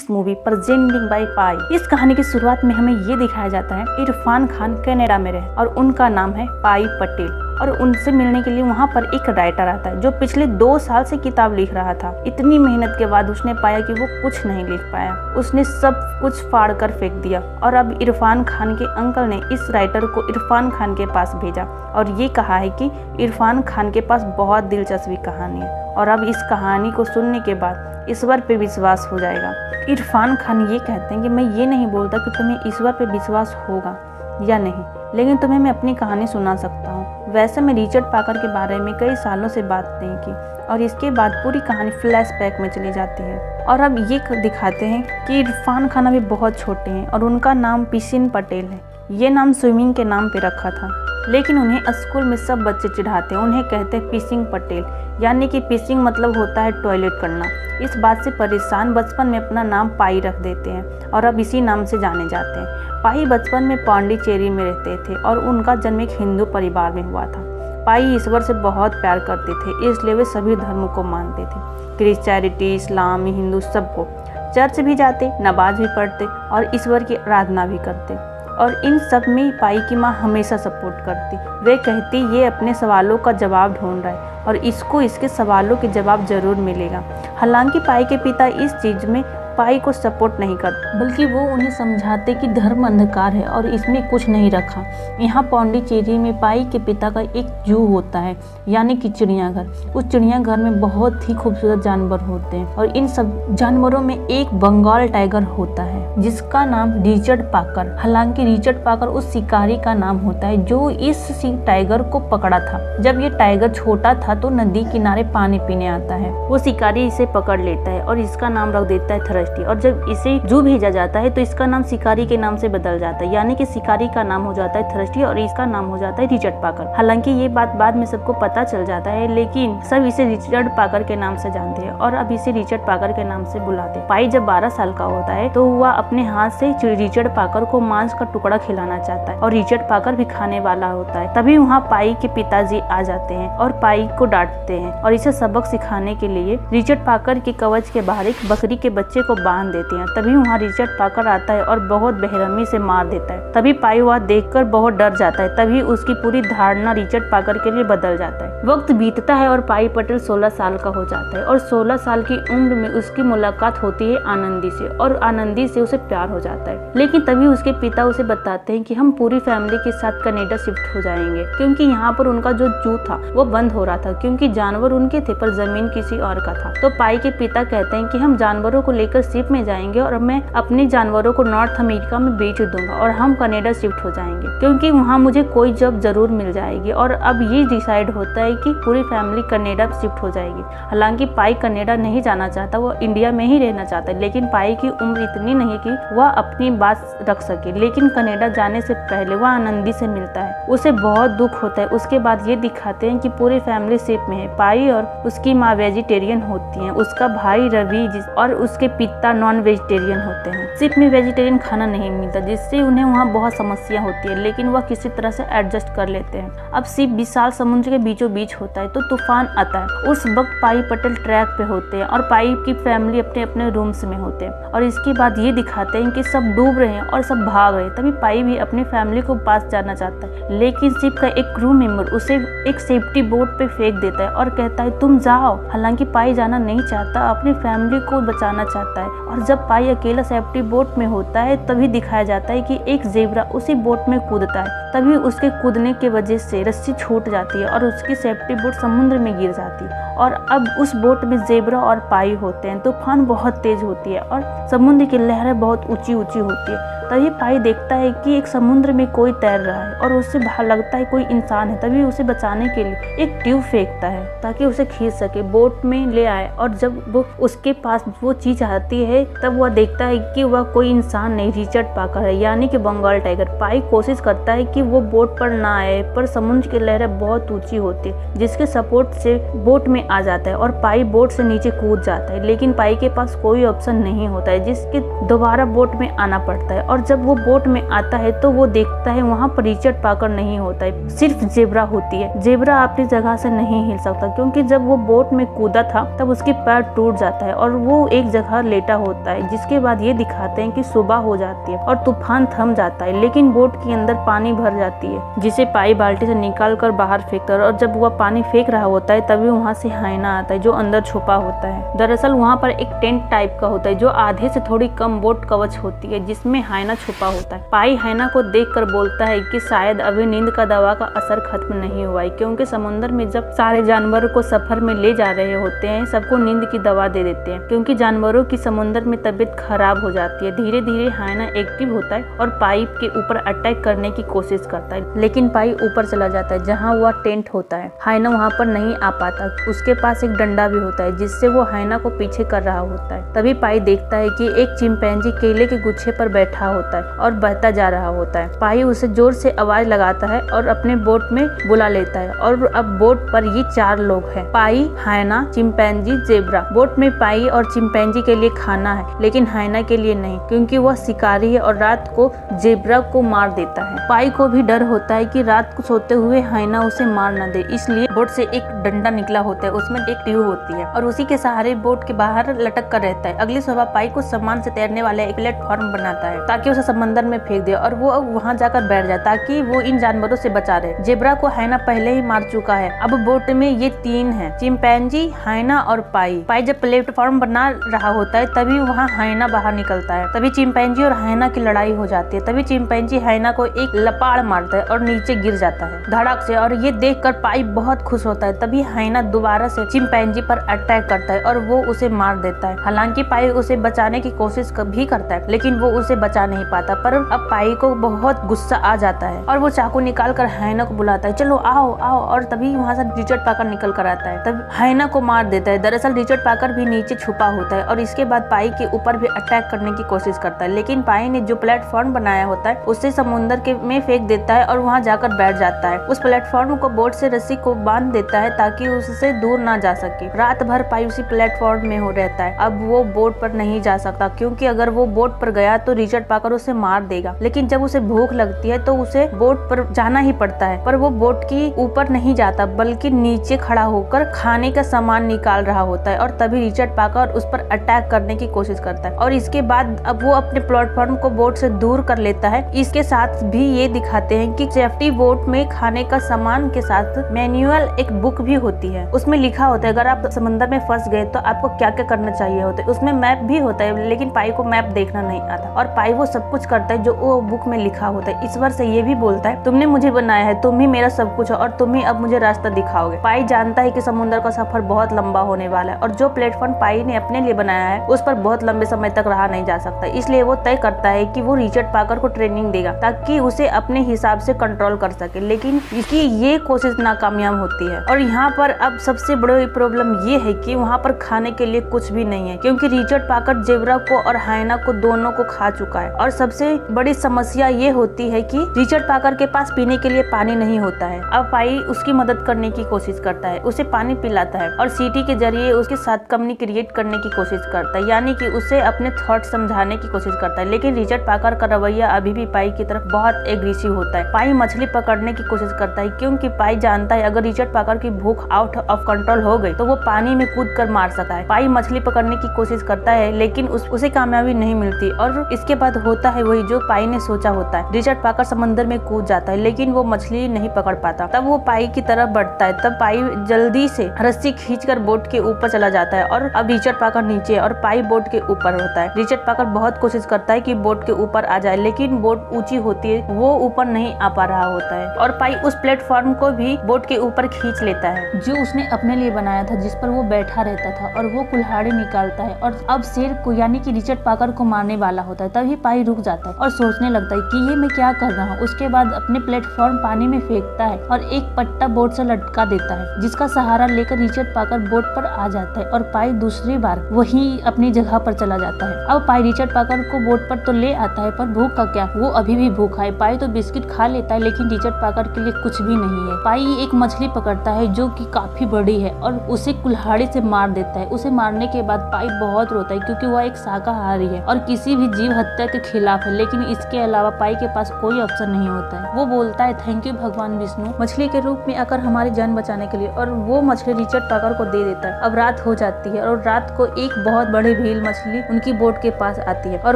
This movie presenting by pi. इस कहानी की शुरुआत में हमें ये दिखाया जाता है इरफान खान कनाडा में रहे और उनका नाम है पाई पटेल और उनसे मिलने के लिए वहाँ पर एक राइटर आता है जो पिछले 2 साल से किताब लिख रहा था। इतनी मेहनत के बाद उसने पाया कि वो कुछ नहीं लिख पाया, उसने सब कुछ फाड़ कर फेंक दिया और अब इरफान खान के अंकल ने इस राइटर को इरफान खान के पास भेजा और ये कहा है कि इरफान खान के पास बहुत दिलचस्प कहानी है और अब इस कहानी को सुनने के बाद ईश्वर पे विश्वास हो जाएगा। इरफान खान ये कहते हैं कि मैं ये नहीं बोलता कि तुम्हें ईश्वर पे विश्वास होगा या नहीं, लेकिन तुम्हें मैं अपनी कहानी सुना सकता हूँ। वैसे मैं रिचर्ड पाकर के बारे में कई सालों से बात नहीं की और इसके बाद पूरी कहानी फ्लैशबैक में चली जाती है और अब ये दिखाते हैं कि इरफान खान अभी बहुत छोटे हैं और उनका नाम पिसिन पटेल है। ये नाम स्विमिंग के नाम पे रखा था, लेकिन उन्हें स्कूल में सब बच्चे चिढ़ाते हैं, उन्हें कहते हैं पिसिंग पटेल, यानी कि पिसिंग मतलब होता है टॉयलेट करना। इस बात से परेशान बचपन में अपना नाम पाई रख देते हैं और अब इसी नाम से जाने जाते हैं। पाई बचपन में पांडिचेरी में रहते थे और उनका जन्म एक हिंदू परिवार में हुआ था। पाई ईश्वर से बहुत प्यार करते थे, इसलिए वे सभी धर्मों को मानते थे, क्रिश्चियनिटी, इस्लाम, हिंदू, सबको। चर्च भी जाते, नमाज भी पढ़ते और ईश्वर की आराधना भी करते और इन सब में पाई की माँ हमेशा सपोर्ट करती। वे कहती ये अपने सवालों का जवाब ढूंढ रहा है और इसको इसके सवालों के जवाब जरूर मिलेगा। हालांकि पाई के पिता इस चीज़ में पाई को सपोर्ट नहीं करते, बल्कि वो उन्हें समझाते कि धर्म अंधकार है और इसमें कुछ नहीं रखा। यहाँ पौंडीचेरी में पाई के पिता का एक जू होता है, यानी कि चिड़ियाघर। उस चिड़ियाघर में बहुत ही खूबसूरत जानवर होते हैं और इन सब जानवरों में एक बंगाल टाइगर होता है जिसका नाम रिचर्ड पाकर। हालांकि रिचर्ड पाकर उस शिकारी का नाम होता है जो इस टाइगर को पकड़ा था। जब ये टाइगर छोटा था तो नदी किनारे पानी पीने आता है, वो शिकारी इसे पकड़ लेता है और इसका नाम रख देता है थ्रस्टी। और जब इसे जू भेजा जाता है तो इसका नाम शिकारी के नाम से बदल जाता है, यानी कि शिकारी का नाम हो जाता है थ्रस्टी और इसका नाम हो जाता है रिचर्ड पाकर। हालांकि ये बात बाद में सबको पता चल जाता है, लेकिन सब इसे रिचर्ड पाकर के नाम से जानते हैं और अब इसे रिचर्ड पाकर के नाम से बुलाते हैं। पाई जब 12 साल का होता है तो वह अपने हाथ से रिचर्ड पाकर को मांस का टुकड़ा खिलाना चाहता है और रिचर्ड पाकर भी खाने वाला होता है। तभी वहाँ पाई के पिताजी आ जाते हैं और पाई को डांटते हैं और इसे सबक सिखाने के लिए रिचर्ड पाकर के कवच के बाहर एक बकरी के बच्चे को बांध देते हैं। तभी वहाँ रिचर्ड पाकर आता है और बहुत बेरहमी से मार देता है। तभी पाई वह देखकर बहुत डर जाता है। तभी उसकी पूरी धारणा रिचर्ड पाकर के लिए बदल जाता है। वक्त बीतता है और पाई पटेल 16 साल का हो जाता है और 16 साल की उम्र में उसकी मुलाकात होती है आनंदी से और आनंदी से उसे प्यार हो जाता है। लेकिन तभी उसके पिता उसे बताते हैं कि हम पूरी फैमिली के साथ कनाडा शिफ्ट हो जाएंगे, क्योंकि यहाँ पर उनका जो जू था वो बंद हो रहा था, क्योंकि जानवर उनके थे पर जमीन किसी और का था। तो पाई के पिता कहते हैं कि हम जानवरों को लेकर शिप में जाएंगे और मैं अपने जानवरों को नॉर्थ अमेरिका में बेच दूंगा और हम कनाडा शिफ्ट हो जाएंगे, क्योंकि वहाँ मुझे कोई जॉब जरूर मिल जाएगी। और अब ये डिसाइड होता है कि पूरी फैमिली कनाडा शिफ्ट हो जाएगी। हालांकि पाई कनाडा नहीं जाना चाहता, वो इंडिया में ही रहना चाहता है, लेकिन पाई की उम्र इतनी नहीं है कि वह अपनी बात रख सके। लेकिन कनाडा जाने से पहले वह आनंदी से मिलता है, उसे बहुत दुख होता है। उसके बाद ये दिखाते हैं कि पूरी फैमिली शिप में है। पाई और उसकी माँ वेजिटेरियन होती है, उसका भाई रवि और उसके पिता नॉन वेजिटेरियन होते हैं। शिप में वेजिटेरियन खाना नहीं मिलता, जिससे उन्हें वहाँ बहुत समस्या होती है, लेकिन वह किसी तरह से एडजस्ट कर लेते हैं। अब शिप विशाल समुद्र के बीचों बीच होता है तो तूफान आता है। उस वक्त पाई पटेल ट्रैक पे होते हैं और पाई की फैमिली अपने अपने रूम्स में होते हैं और इसके बाद ये दिखाते हैं कि सब डूब रहे हैं और सब भाग रहे हैं। तभी पाई भी अपनी फैमिली को पास जाना चाहता है, लेकिन शिप का एक क्रू मेंबर उसे एक सेफ्टी बोट पे फेंक देता है और कहता है तुम जाओ। हालांकि पाई जाना नहीं चाहता, अपनी फैमिली को बचाना चाहता है और जब पाई अकेला सेफ्टी बोट में होता है तभी दिखाया जाता है कि एक ज़ेब्रा उसी बोट में कूदता है। तभी उसके कूदने की वजह से रस्सी छूट जाती है और उसकी सेफ्टी बोट समुद्र में गिर जाती है और अब उस बोट में ज़ेब्रा और पाई होते हैं। तूफान बहुत तेज होती है और समुद्र की लहरें बहुत ऊंची ऊंची होती है। तभी पाई देखता है कि एक समुद्र में कोई तैर रहा है और उससे लगता है कोई इंसान है। तभी उसे बचाने के लिए एक ट्यूब फेंकता है ताकि उसे खींच सके, बोट में ले आए। और जब वो उसके पास वो चीज आती है तब वह देखता है कि वह कोई इंसान नहीं, रिचर्ड पाकर है, यानी कि बंगाल टाइगर। पाई कोशिश करता है कि वो बोट पर ना आए, पर समुद्र की लहरें बहुत ऊंची होती है, जिसके सपोर्ट से बोट में आ जाता है और पाई बोट से नीचे कूद जाता है। लेकिन पाई के पास कोई ऑप्शन नहीं होता है, जिसके दोबारा बोट में आना पड़ता है और और जब वो बोट में आता है तो वो देखता है वहाँ पर रिचर्ड पाकर नहीं होता है, सिर्फ जेब्रा होती है। जेब्रा अपनी जगह से नहीं हिल सकता क्योंकि जब वो बोट में कूदा था तब उसके पैर टूट जाता है और वो एक जगह लेटा होता है। जिसके बाद ये दिखाते हैं कि सुबह हो जाती है और तूफान थम जाता है, लेकिन बोट के अंदर पानी भर जाती है जिसे पाई बाल्टी से निकाल कर बाहर फेंकता है। और जब वह पानी फेंक रहा होता है तभी वहाँ से हाइना आता है जो अंदर छुपा होता है। दरअसल वहाँ पर एक टेंट टाइप का होता है जो आधे से थोड़ी कम बोट कवच होती है जिसमें हाइना छुपा होता है। पाई हाइना को देख कर बोलता है कि शायद अभी नींद का दवा का असर खत्म नहीं हुआ है, क्योंकि समुद्र में जब सारे जानवरों को सफर में ले जा रहे होते हैं सबको नींद की दवा दे देते हैं क्योंकि जानवरों की समुद्र में तबीयत खराब हो जाती है। धीरे धीरे हाइना एक्टिव होता है और पाइप के ऊपर अटैक करने की कोशिश करता है, लेकिन पाई ऊपर चला जाता है जहाँ वह टेंट होता है। हाइना वहाँ पर नहीं आ पाता। उसके पास एक डंडा भी होता है जिससे वो हाइना को पीछे कर रहा होता है। तभी पाई देखता है कि एक चिंपैंजी केले के गुच्छे पर बैठा होता है और बहता जा रहा होता है। पाई उसे जोर से आवाज लगाता है और अपने बोट में बुला लेता है और अब बोट पर ये 4 लोग हैं, पाई, हाइना, चिंपैंजी, जेब्रा। बोट में पाई और चिंपैंजी के लिए खाना है लेकिन हाइना के लिए नहीं क्योंकि वह शिकारी है और रात को जेब्रा को मार देता है। पाई को भी डर होता है कि रात को सोते हुए हाइना उसे मार न दे, इसलिए बोट से एक डंडा निकला होता है, उसमें एक ट्यूब होती है और उसी के सहारे बोट के बाहर लटक कर रहता है। अगली सुबह पाई को सामान से तैरने वाले एक प्लेटफॉर्म बनाता है ताकि उसे समंदर में फेंक दे और वो वहाँ जाकर बैठ जाए ताकि वो इन जानवरों से बचा रहे। जेब्रा को हाइना पहले ही मार चुका है। अब बोट में ये 3 हैं, चिंपैंजी, हाइना और पाई। पाई जब प्लेटफॉर्म बना रहा होता है तभी वहाँ हाइना बाहर निकलता है। तभी चिंपैंजी और हाइना की लड़ाई हो जाती है। तभी चिंपैंजी हाइना को एक लपाड़ मारता है और नीचे गिर जाता है धड़क से और ये देखकर पाई बहुत खुश होता है। तभी हाइना दोबारा से चिंपैंजी पर अटैक करता है और वो उसे मार देता है। हालांकि पाई उसे बचाने की कोशिश भी करता है लेकिन वो उसे बचा नहीं पाता। पर अब पाई को बहुत गुस्सा आ जाता है और वो चाकू निकाल कर हाइना को बुलाता है, चलो आओ आओ। और तभी वहाँ से रिचर्ड पाकर निकल कर आता है, तब हाइना को मार देता है। दरअसल रिचर्ड पाकर भी नीचे छुपा होता है और इसके बाद पाई के ऊपर भी अटैक करने की कोशिश करता है, लेकिन पाई ने जो प्लेटफॉर्म बनाया होता है उसे समुद्र के में फेंक देता है और वहाँ जाकर बैठ जाता है। उस प्लेटफॉर्म को बोट से रस्सी को बांध देता है ताकि उससे दूर ना जा सके। रात भर पाई उसी प्लेटफॉर्म में हो रहता है। अब वो बोट पर नहीं जा सकता क्योंकि अगर वो बोट पर गया तो रिचर्ड पाकर उसे मार देगा, लेकिन जब उसे भूख लगती है तो उसे बोट पर जाना ही पड़ता है। पर वो बोट की ऊपर नहीं जाता बल्कि नीचे खड़ा होकर खाने का सामान निकाल रहा होता है और तभी रिचर्ड पाकर उस पर अटैक करने की कोशिश करता है और इसके बाद अब वो अपने प्लेटफॉर्म को बोट से दूर कर लेता है। इसके साथ भी ये दिखाते हैं कि सेफ्टी बोट में खाने का सामान के साथ मैनुअल एक बुक भी होती है, उसमें लिखा होता है अगर आप समंदर में फंस गए तो आपको क्या क्या करना चाहिए होता है। उसमें मैप भी होता है लेकिन पाई को मैप देखना नहीं आता और पाई वो सब कुछ करता है जो वो बुक में लिखा होता है। ईश्वर से ये भी बोलता है तुमने मुझे बनाया है, तुम ही मेरा सब कुछ हो और तुम ही अब मुझे रास्ता दिखाओगे। पाई जानता है कि समुद्र का सफर बहुत लंबा होने वाला है और जो प्लेटफॉर्म पाई ने अपने लिए बनाया है उस पर बहुत लंबे समय तक रहा नहीं जा सकता, इसलिए वो तय करता है कि वो रिचर्ड पाकर को ट्रेनिंग देगा ताकि उसे अपने हिसाब से कंट्रोल कर सके, लेकिन इसकी ये कोशिश नाकामयाब होती है। और यहाँ पर अब सबसे बड़ी प्रॉब्लम ये है कि वहाँ पर खाने के लिए कुछ भी नहीं है क्योंकि रिचर्ड पाकर जेब्रा को और हाइना को दोनों को खा चुका है। और सबसे बड़ी समस्या ये होती है कि रिचर्ड पाकर के पास पीने के लिए पानी नहीं होता है। अब पाई उसकी मदद करने की कोशिश करता है, उसे पानी पिलाता है और सीटी के जरिए उसके साथ कम्युनिकेट करने की कोशिश करता है, यानी कि उसे अपने थॉट समझाने की कोशिश करता है। लेकिन रिचर्ड पाकर का रवैया अभी भी पाई की तरफ बहुत एग्रेसिव होता है। पाई मछली पकड़ने की कोशिश करता है क्योंकि पाई जानता है अगर रिचर्ड पाकर की भूख आउट ऑफ कंट्रोल हो गई तो वो पानी में कूद कर मार सकता है। पाई मछली पकड़ने की कोशिश करता है लेकिन उसे कामयाबी नहीं मिलती और इसके बाद होता है वही जो पाई ने सोचा होता है। रिचर्ड पाकर समंदर में कूद जाता है लेकिन वो मछली नहीं पकड़ पाता। तब वो पाई की तरफ बढ़ता है, तब पाई जल्दी से रस्सी खींचकर बोट के ऊपर चला जाता है और अब रिचर्ड पाकर नीचे और पाई बोट के ऊपर होता है। रिचर्ड पाकर बहुत कोशिश करता है कि बोट के ऊपर आ जाए लेकिन बोट ऊंची होती है, वो ऊपर नहीं आ पा रहा होता है और पाई उस प्लेटफॉर्म को भी बोट के ऊपर खींच लेता है जो उसने अपने लिए बनाया था, जिस पर वो बैठा रहता था और वो कुल्हाड़ी निकालता है और अब शेर को यानी कि रिचर्ड पाकर को मारने वाला होता है। तभी पाई रुक जाता है और सोचने लगता है कि ये मैं क्या कर रहा हूँ। उसके बाद अपने प्लेटफॉर्म पानी में फेंकता है और एक पट्टा बोट से लटका देता है जिसका सहारा लेकर रिचर्ड पाकर बोट पर आ जाता है और पाई दूसरी बार वही अपनी जगह पर चला जाता है। अब पाई रिचर्ड पाकर को बोट पर तो ले आता है पर भूख का क्या, वो अभी भी भूखा है। पाई तो बिस्किट खा लेता है लेकिन रिचर्ड पाकर के लिए कुछ भी नहीं है। पाई एक मछली पकड़ता है जो कि काफी बड़ी है और उसे कुल्हाड़ी से मार देता है। उसे मारने के बाद पाई बहुत रोता है क्योंकि वह एक शाकाहारी है और किसी भी जीव हत्या के खिलाफ है, लेकिन इसके अलावा पाई के पास कोई ऑप्शन नहीं होता है। वो बोलता है थैंक यू भगवान विष्णु मछली के रूप में आकर हमारी जान बचाने के लिए, और वो मछली रिचर्ड पाकर को दे देता है। अब रात हो जाती है और रात को एक बहुत बड़ी व्हेल मछली उनकी बोट के पास आती है और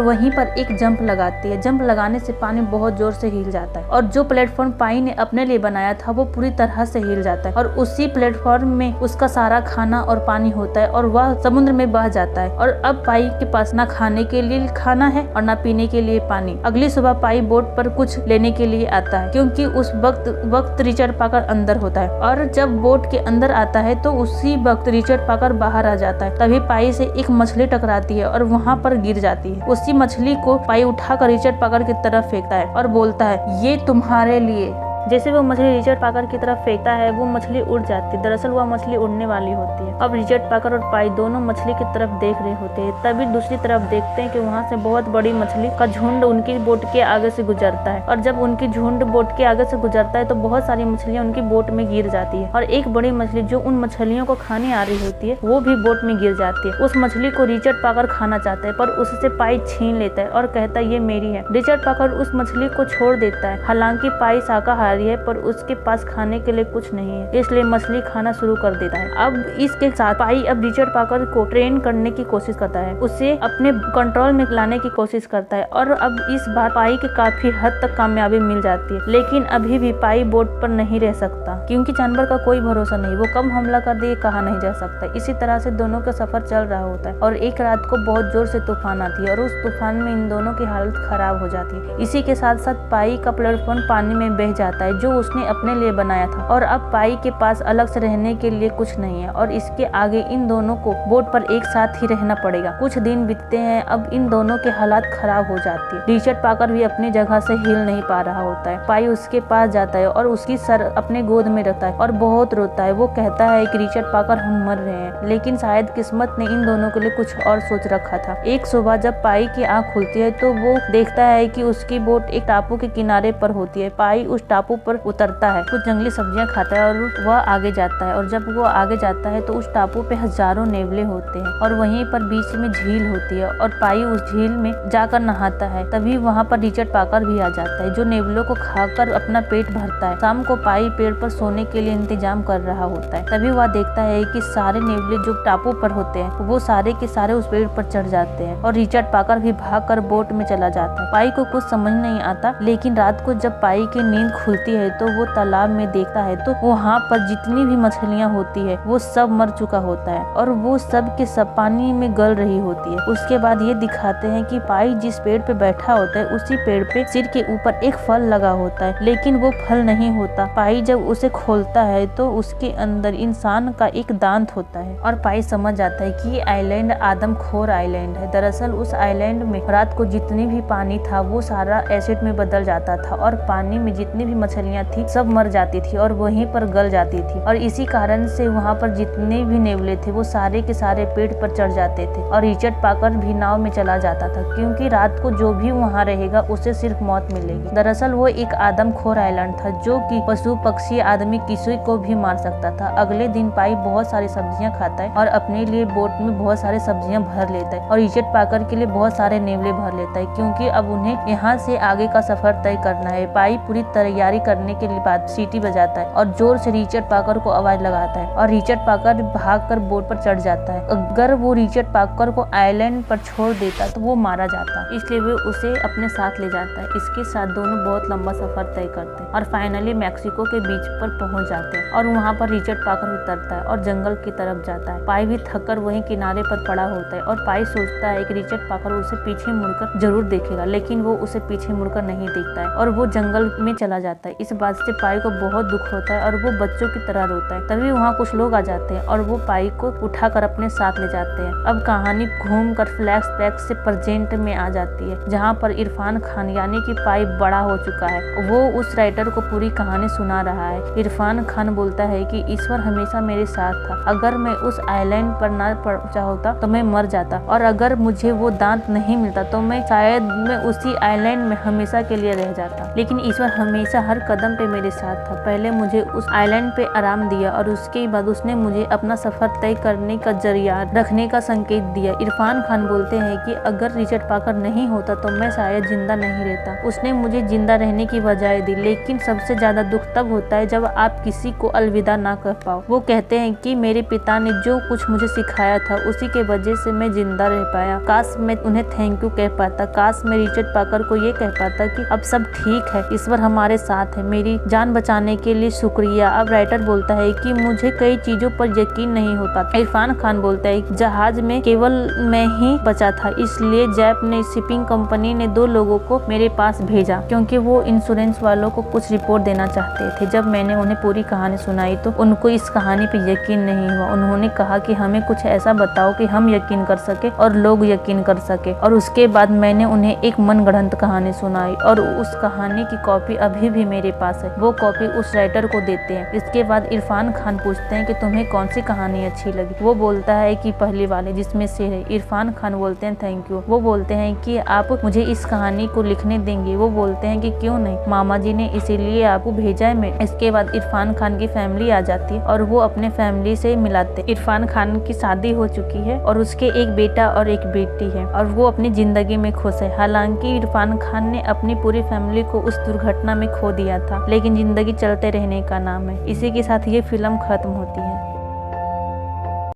वहीं पर एक जंप लगाती है। जंप लगाने से पानी बहुत जोर से हिल जाता है और जो प्लेटफॉर्म पाई ने अपने लिए बनाया था वो पूरी तरह से हिल जाता है और उसी प्लेटफॉर्म में उसका सारा खाना और पानी होता है और वह समुद्र में बह जाता है। और अब पाई के पास ना खाने के लिए खाना है और ना पीने के लिए पानी। अगली सुबह पाई बोट पर कुछ लेने के लिए आता है क्योंकि उस वक्त रिचर्ड पाकर अंदर होता है, और जब बोट के अंदर आता है तो उसी वक्त रिचर्ड पाकर बाहर आ जाता है। तभी पाई से एक मछली टकराती है और वहाँ पर गिर जाती है। उसी मछली को पाई उठाकर रिचर्ड पाकर की तरफ फेंकता है और बोलता है ये तुम्हारे लिए। जैसे वो मछली रिचर्ड पाकर की तरफ फेंकता है वो मछली उड़ जाती है। दरअसल वह मछली उड़ने वाली होती है। अब रिचर्ड पाकर और पाई दोनों मछली की तरफ देख रहे होते हैं। तभी दूसरी तरफ देखते हैं कि वहाँ से बहुत बड़ी मछली का झुंड उनकी बोट के आगे से गुजरता है, और जब उनकी झुंड बोट के आगे से गुजरता है तो बहुत सारी मछलियाँ उनकी बोट में गिर जाती है और एक बड़ी मछली जो उन मछलियों को खाने आ रही होती है वो भी बोट में गिर जाती है। उस मछली को रिचर्ड पाकर खाना चाहता है पर उससे पाई छीन लेता है और कहता है ये मेरी है। रिचर्ड पाकर उस मछली को छोड़ देता है। हालांकि पाई शाकाहारी है पर उसके पास खाने के लिए कुछ नहीं है, इसलिए मछली खाना शुरू कर देता है। अब इसके साथ पाई अब रिचर्ड पाकर को ट्रेन करने की कोशिश करता है, उसे अपने कंट्रोल में लाने की कोशिश करता है और अब इस बार पाई के काफी हद तक कामयाबी मिल जाती है। लेकिन अभी भी पाई बोट पर नहीं रह सकता क्योंकि जानवर का कोई भरोसा नहीं, वो कब हमला कर दे कहा नहीं जा सकता। इसी तरह से दोनों का सफर चल रहा होता है और एक रात को बहुत जोर से तूफान आती है और उस तूफान में इन दोनों की हालत खराब हो जाती है। इसी के साथ साथ पाई का प्लेटफॉर्म पानी में बह जाता है जो उसने अपने लिए बनाया था, और अब पाई के पास अलग से रहने के लिए कुछ नहीं है और इसके आगे इन दोनों को बोट पर एक साथ ही रहना पड़ेगा। कुछ दिन बीतते हैं। अब इन दोनों के हालात खराब हो जाती है। रिचर्ड पाकर भी अपनी जगह से हिल नहीं पा रहा होता है। पाई उसके पास जाता है और उसकी सर अपने गोद में रखता है और बहुत रोता है। वो कहता है कि रिचर्ड पाकर हम मर रहे हैं, लेकिन शायद किस्मत ने इन दोनों के लिए कुछ और सोच रखा था। एक सुबह जब पाई की आंख खुलती है तो वो देखता है कि उसकी बोट एक टापू के किनारे पर होती है। पाई उस टापू पर उतरता है, कुछ जंगली सब्जियां खाता है और वह आगे जाता है, और जब वो आगे जाता है तो उस टापू पे हजारों नेवले होते हैं और वहीं पर बीच में झील होती है और पाई उस झील में जाकर नहाता है। तभी वहाँ पर रिचर्ड पाकर भी आ जाता है जो नेवलों को खाकर अपना पेट भरता है। शाम को पाई पेड़ पर सोने के लिए इंतजाम कर रहा होता है। तभी वह देखता है कि सारे नेवले जो टापू पर होते हैं वो सारे के सारे उस पेड़ पर चढ़ जाते हैं और रिचर्ड पाकर भी भागकर बोट में चला जाता है। पाई को कुछ समझ नहीं आता, लेकिन रात को जब पाई की नींद खुलती है तो वो तालाब में देखता है तो वहाँ पर जितनी भी मछलियाँ होती है वो सब मर चुका होता है और वो सब के सब पानी में गल रही होती है। उसके बाद ये दिखाते हैं कि पाई जिस पेड़ पे बैठा होता है उसी पेड़ पे सिर के ऊपर एक फल लगा होता है, लेकिन वो फल नहीं होता। पाई जब उसे खोलता है तो उसके अंदर इंसान का एक दांत होता है और पाई समझ जाता है कि ये आइलैंड आदमखोर आइलैंड है। दरअसल उस आइलैंड में रात को जितनी भी पानी था वो सारा एसिड में बदल जाता था और पानी में जितनी भी मछलियाँ थी सब मर जाती थी और वहीं पर गल जाती थी, और इसी कारण से वहाँ पर जितने भी नेवले थे वो सारे के सारे पेड़ पर चढ़ जाते थे और रिचर्ड पाकर भी नाव में चला जाता था क्योंकि रात को जो भी वहाँ रहेगा उसे सिर्फ मौत मिलेगी। दरअसल वो एक आदमखोर आइलैंड था जो कि पशु पक्षी आदमी किसी को भी मार सकता था। अगले दिन पाई बहुत सारी सब्जियां खाता है और अपने लिए बोट में बहुत सारे सब्जियां भर लेता है और रिचर्ड पाकर के लिए बहुत सारे नेवले भर लेता है क्योंकि अब उन्हें यहाँ से आगे का सफर तय करना है। पाई पूरी तैयारी करने के बाद सीटी बजाता है और जोर से रिचर्ड पाकर को आवाज लगाता है और रिचर्ड पाकर भागकर बोट पर चढ़ जाता है। अगर वो रिचर्ड पाकर को आइलैंड पर छोड़ देता तो वो मारा जाता, इसलिए वो उसे अपने साथ ले जाता है। इसके साथ दोनों बहुत लंबा सफर तय करते हैं और फाइनली मैक्सिको के बीच पर पहुंच जाते हैं और वहाँ पर रिचर्ड पाकर उतरता है और जंगल की तरफ जाता है। पाई भी थककर वहीं किनारे पर पड़ा होता है और पाई सोचता है कि रिचर्ड पाकर उसे पीछे मुड़कर जरूर देखेगा, लेकिन वो उसे पीछे मुड़कर नहीं देखता है और वो जंगल में चला जाता है। इस बात से पाई को बहुत दुख होता है और वो बच्चों की तरह रोता है। तभी वहाँ कुछ लोग आ जाते हैं और वो पाई को उठाकर अपने साथ ले जाते हैं। अब कहानी घूमकर फ्लैशबैक से प्रेजेंट में आ जाती है जहाँ पर इरफान खान यानी कि पाई बड़ा हो चुका है। वो उस राइटर को पूरी कहानी सुना रहा है। इरफान खान बोलता है कि ईश्वर हमेशा मेरे साथ था। अगर मैं उस आइलैंड पर ना पहुंचा होता तो मैं मर जाता और अगर मुझे वो दांत नहीं मिलता तो मैं शायद मैं उसी आइलैंड में हमेशा के लिए रह जाता। लेकिन ईश्वर हमेशा हर हर कदम पे मेरे साथ था। पहले मुझे उस आइलैंड पे आराम दिया और उसके बाद उसने मुझे अपना सफर तय करने का जरिया रखने का संकेत दिया। इरफान खान बोलते हैं कि अगर रिचर्ड पाकर नहीं होता तो मैं शायद जिंदा नहीं रहता। उसने मुझे जिंदा रहने की वजह दी, लेकिन सबसे ज्यादा दुख तब होता है जब आप किसी को अलविदा ना कह पाओ। वो कहते हैं कि मेरे पिता ने जो कुछ मुझे सिखाया था उसी के वजह से मैं जिंदा रह पाया। काश मैं उन्हें थैंक यू कह पाता, काश मैं रिचर्ड पाकर को ये कह पाता कि अब सब ठीक है, ईश्वर हमारे साथ है, मेरी जान बचाने के लिए शुक्रिया। अब राइटर बोलता है कि मुझे कई चीजों पर यकीन नहीं हो पाता। इरफान खान बोलता है जहाज में केवल मैं ही बचा था, इसलिए जैप ने शिपिंग कंपनी ने 2 लोगों को मेरे पास भेजा क्योंकि वो इंश्योरेंस वालों को कुछ रिपोर्ट देना चाहते थे। जब मैंने उन्हें पूरी कहानी सुनाई तो उनको इस कहानी पे यकीन नहीं हुआ। उन्होंने कहा कि हमें कुछ ऐसा बताओ कि हम यकीन कर सके और लोग यकीन कर सके। और उसके बाद मैंने उन्हें एक मनगढ़ंत कहानी सुनाई और उस कहानी की कॉपी अभी भी मेरे पास है। वो कॉपी उस राइटर को देते हैं। इसके बाद इरफान खान पूछते हैं कि तुम्हें कौन सी कहानी अच्छी लगी। वो बोलता है कि पहली वाली जिसमें शेर है। इरफान खान बोलते हैं थैंक यू। वो बोलते हैं कि आप मुझे इस कहानी को लिखने देंगे। वो बोलते हैं कि क्यों नहीं, मामा जी ने इसीलिए आपको भेजा है। मैं इसके बाद इरफान खान की फैमिली आ जाती है और वो अपने फैमिली से मिलाते। इरफान खान की शादी हो चुकी है और उसके एक बेटा और एक बेटी है और वो अपनी जिंदगी में खुश है। हालांकि इरफान खान ने अपनी पूरी फैमिली को उस दुर्घटना में खो दिया था, लेकिन जिंदगी चलते रहने का नाम है। इसी के साथ ये फिल्म खत्म होती है।